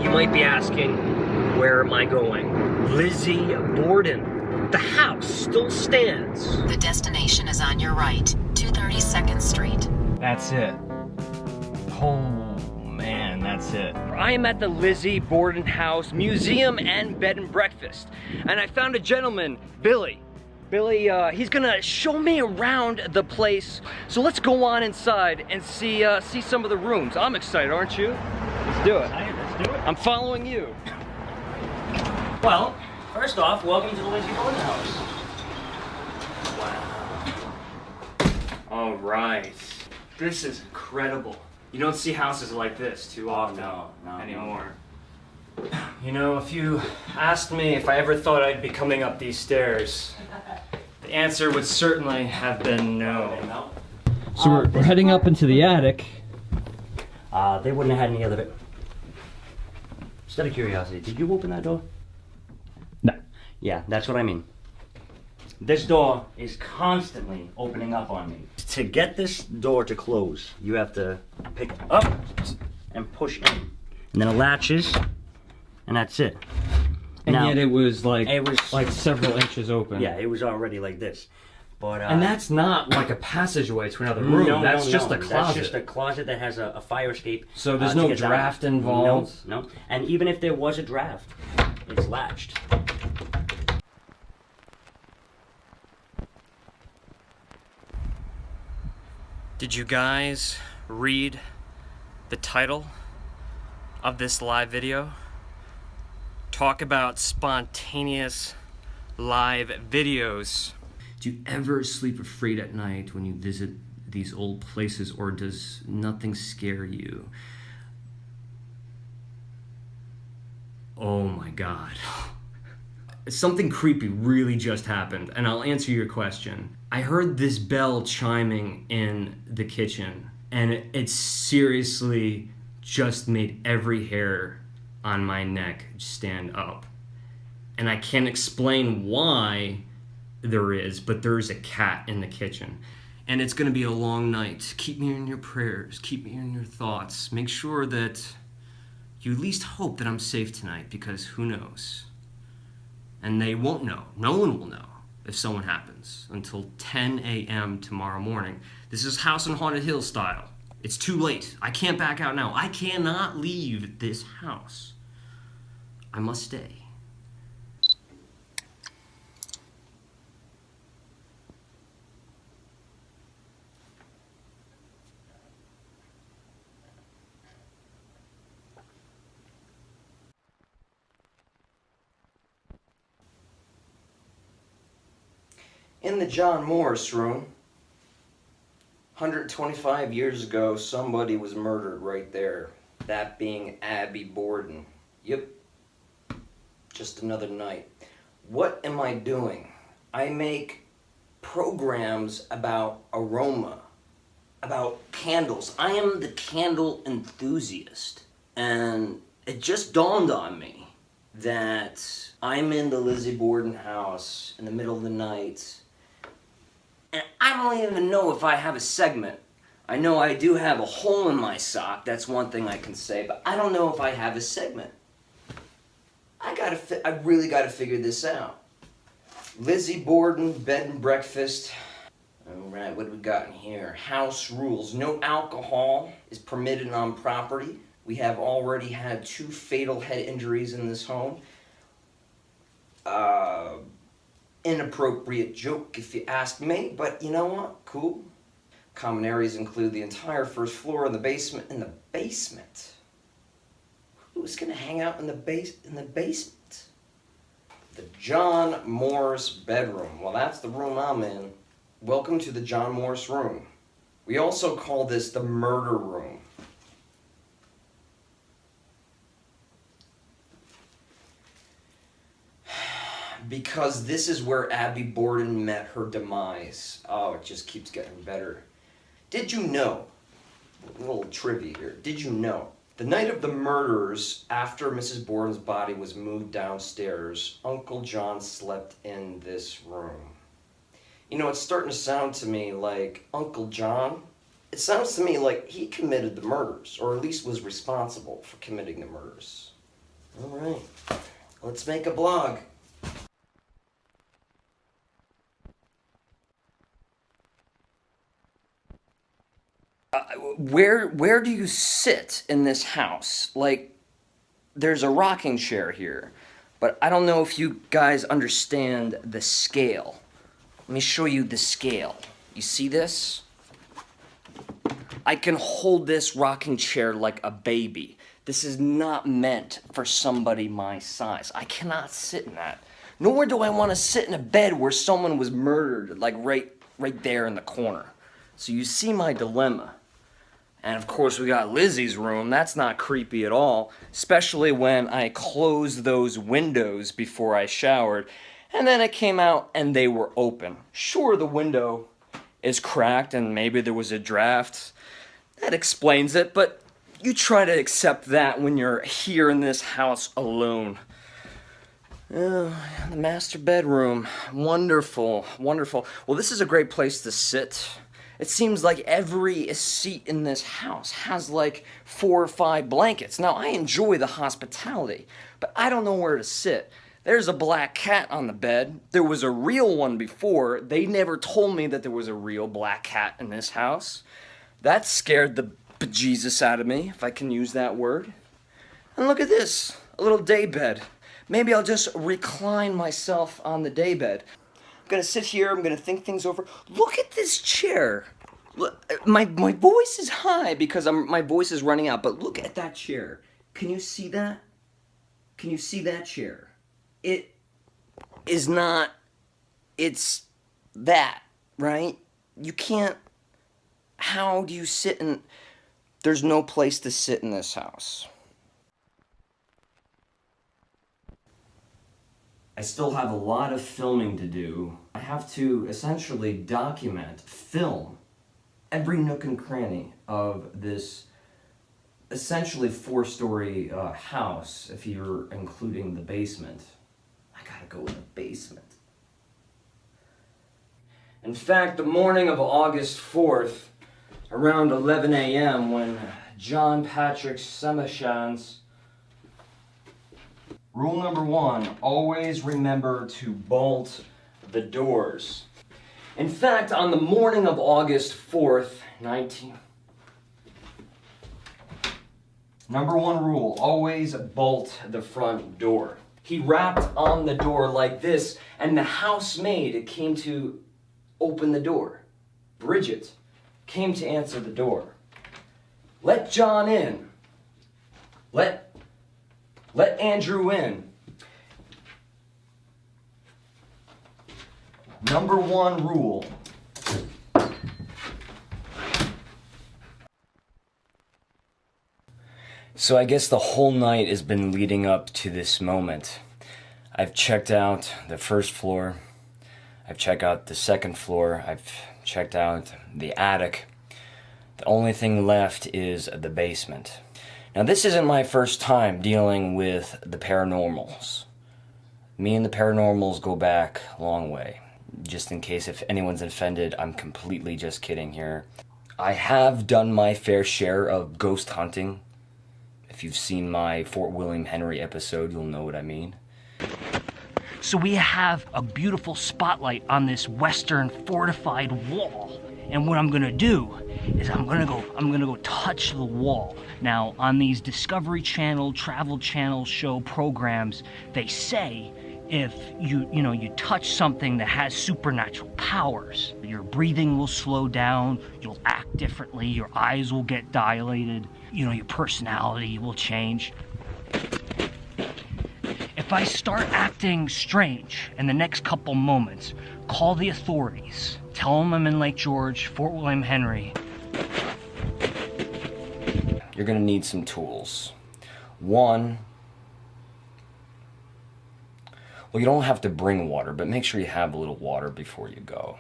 You might be asking, where am I going? Lizzie Borden. The house still stands. The destination is on your right, 232nd Street. That's it. Oh man, that's it. I am at the Lizzie Borden House Museum and Bed and Breakfast. And I found a gentleman, Billy. Billy, he's gonna show me around the place. So let's go on inside and see some of the rooms. I'm excited, aren't you? Let's do it. Let's do it. I'm following you. Well, first off, welcome to the Lizzie Borden House. Wow. All right. This is incredible. You don't see houses like this too often anymore. No. You know, if you asked me if I ever thought I'd be coming up these stairs, the answer would certainly have been no. So we're heading up into the attic. They wouldn't have had any other. Just out of curiosity, did you open that door? No. Yeah, that's what I mean. This door is constantly opening up on me. To get this door to close, you have to pick it up and push in. And then it latches, and that's it. And now, yet it was like like several inches open. Yeah, it was already like this. But and that's not like a passageway to another room. No, that's just a closet. That's just a closet that has a fire escape. So there's no draft involved? No. And even if there was a draft, it's latched. Did you guys read the title of this live video? Talk about spontaneous live videos. Do you ever sleep afraid at night when you visit these old places, or does nothing scare you? Oh my God. Something creepy really just happened, and I'll answer your question. I heard this bell chiming in the kitchen, and it seriously just made every hair on my neck stand up. And I can't explain why there is, but there's a cat in the kitchen. And it's gonna be a long night. Keep me in your prayers, keep me in your thoughts. Make sure that you at least hope that I'm safe tonight, because who knows? And they won't know. No one will know if someone happens until 10 a.m. tomorrow morning. This is House on Haunted Hill style. It's too late. I can't back out now. I cannot leave this house. I must stay. In the John Morris room, 125 years ago, somebody was murdered right there. That being Abby Borden. Yep. Just another night. What am I doing? I make programs about aroma, about candles. I am the candle enthusiast. And it just dawned on me that I'm in the Lizzie Borden house in the middle of the night. And I don't even know if I have a segment. I know I do have a hole in my sock, that's one thing I can say, but I don't know if I have a segment. I really gotta figure this out. Lizzie Borden, Bed and Breakfast. Alright, what do we got in here? House rules. No alcohol is permitted on property. We have already had 2 fatal head injuries in this home. Inappropriate joke if you ask me, but you know what? Cool. Common areas include the entire first floor and the basement. In the basement? Who's gonna hang out in the basement? The John Morris bedroom. Well, that's the room I'm in. Welcome to the John Morris room. We also call this the murder room. Because this is where Abby Borden met her demise. Oh, it just keeps getting better. Did you know, a little trivia here, did you know, the night of the murders, after Mrs. Borden's body was moved downstairs, Uncle John slept in this room. You know, it's starting to sound to me like Uncle John. It sounds to me like he committed the murders, or at least was responsible for committing the murders. All right, let's make a blog. Where do you sit in this house? Like, there's a rocking chair here, but I don't know if you guys understand the scale. Let me show you the scale. You see this? I can hold this rocking chair like a baby. This is not meant for somebody my size. I cannot sit in that. Nor do I want to sit in a bed where someone was murdered, like right there in the corner. So you see my dilemma. And of course we got Lizzie's room. That's not creepy at all, especially when I closed those windows before I showered. And then I came out and they were open. Sure, the window is cracked and maybe there was a draft. That explains it, but you try to accept that when you're here in this house alone. The master bedroom. Wonderful, wonderful. Well, this is a great place to sit. It seems like every seat in this house has like 4 or 5 blankets. Now, I enjoy the hospitality, but I don't know where to sit. There's a black cat on the bed. There was a real one before. They never told me that there was a real black cat in this house. That scared the bejesus out of me, if I can use that word. And look at this, a little day bed. Maybe I'll just recline myself on the day bed. I'm gonna sit here, I'm gonna think things over. Look at this chair. Look, my voice is high because my voice is running out, but look at that chair. Can you see that? Can you see that chair? It is not, it's that, right? You can't, how do you sit in, there's no place to sit in this house. I still have a lot of filming to do. I have to essentially document, film, every nook and cranny of this essentially 4-story house, if you're including the basement. I gotta go in the basement. In fact, the morning of August 4th, around 11 a.m., when John Patrick Semachans. Rule number 1, always remember to bolt the doors. In fact, on the morning of August 4th, Number 1 rule, always bolt the front door. He rapped on the door like this, and the housemaid came to open the door. Bridget came to answer the door. Let John in. Let Andrew in. Number 1 rule. So I guess the whole night has been leading up to this moment. I've checked out the first floor. I've checked out the second floor. I've checked out the attic. The only thing left is the basement. Now, this isn't my first time dealing with the paranormals. Me and the paranormals go back a long way. Just in case if anyone's offended, I'm completely just kidding here. I have done my fair share of ghost hunting. If you've seen my Fort William Henry episode, you'll know what I mean. So we have a beautiful spotlight on this western fortified wall. And what I'm gonna do is I'm gonna go touch the wall. Now, on these Discovery Channel, Travel Channel show programs, they say if you touch something that has supernatural powers, your breathing will slow down, you'll act differently, your eyes will get dilated, your personality will change. If I start acting strange in the next couple moments, call the authorities. Tell them I'm in Lake George, Fort William Henry. You're gonna need some tools. 1, well, you don't have to bring water, but make sure you have a little water before you go.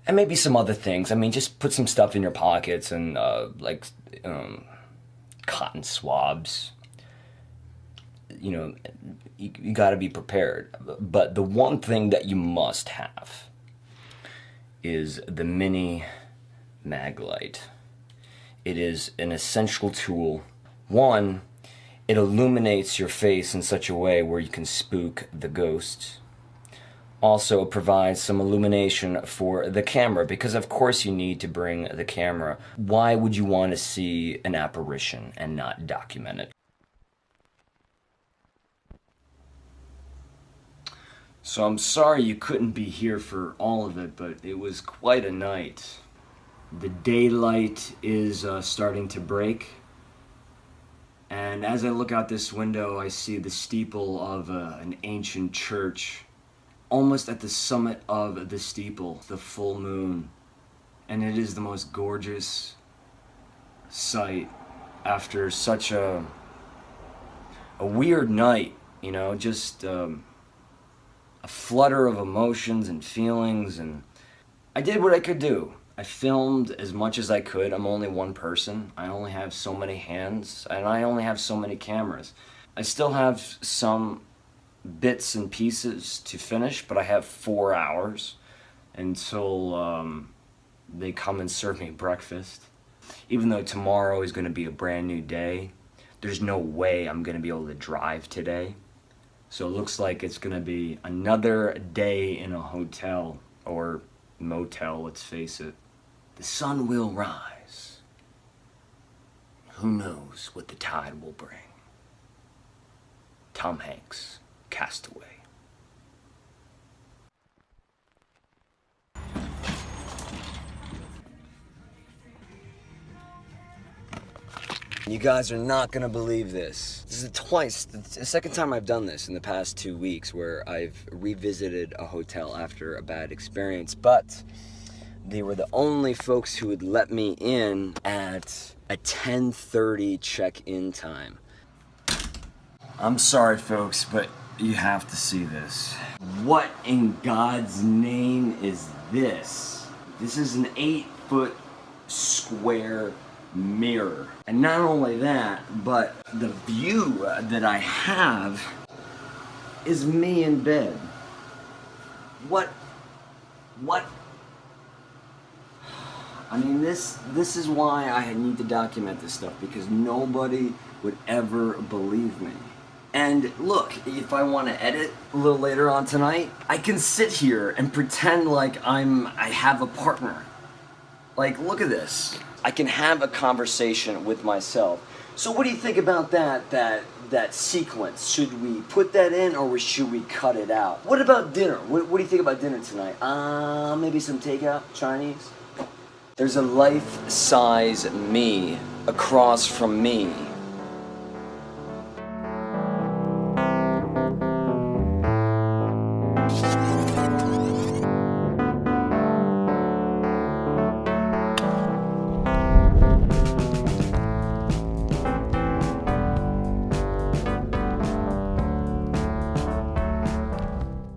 And maybe some other things. I mean, just put some stuff in your pockets and cotton swabs. You gotta be prepared. But the one thing that you must have is the mini mag light. It is an essential tool. One, it illuminates your face in such a way where you can spook the ghosts. Also, it provides some illumination for the camera, because of course you need to bring the camera. Why would you want to see an apparition and not document it? So I'm sorry you couldn't be here for all of it, but it was quite a night. The daylight is starting to break. And as I look out this window, I see the steeple of an ancient church. Almost at the summit of the steeple, the full moon. And it is the most gorgeous sight after such a weird night, you know, just a flutter of emotions and feelings. And I did what I could do. I filmed as much as I could. I'm only one person. I only have so many hands, and I only have so many cameras. I still have some bits and pieces to finish, but I have 4 hours until they come and serve me breakfast. Even though tomorrow is going to be a brand new day, there's no way I'm going to be able to drive today. So it looks like it's going to be another day in a hotel, or motel, let's face it. The sun will rise. Who knows what the tide will bring? Tom Hanks, Castaway. You guys are not gonna believe this. This is the second time I've done this in the past 2 weeks, where I've revisited a hotel after a bad experience, but they were the only folks who would let me in at a 10:30 check-in time. I'm sorry, folks, but you have to see this. What in God's name is this? This is an 8-foot square mirror. And not only that, but the view that I have is me in bed. What? I mean, this is why I need to document this stuff, because nobody would ever believe me. And look, if I want to edit a little later on tonight, I can sit here and pretend like I have a partner. Like, look at this. I can have a conversation with myself. So what do you think about that sequence? Should we put that in, or should we cut it out? What about dinner? What do you think about dinner tonight? Maybe some takeout, Chinese? There's a life-size me across from me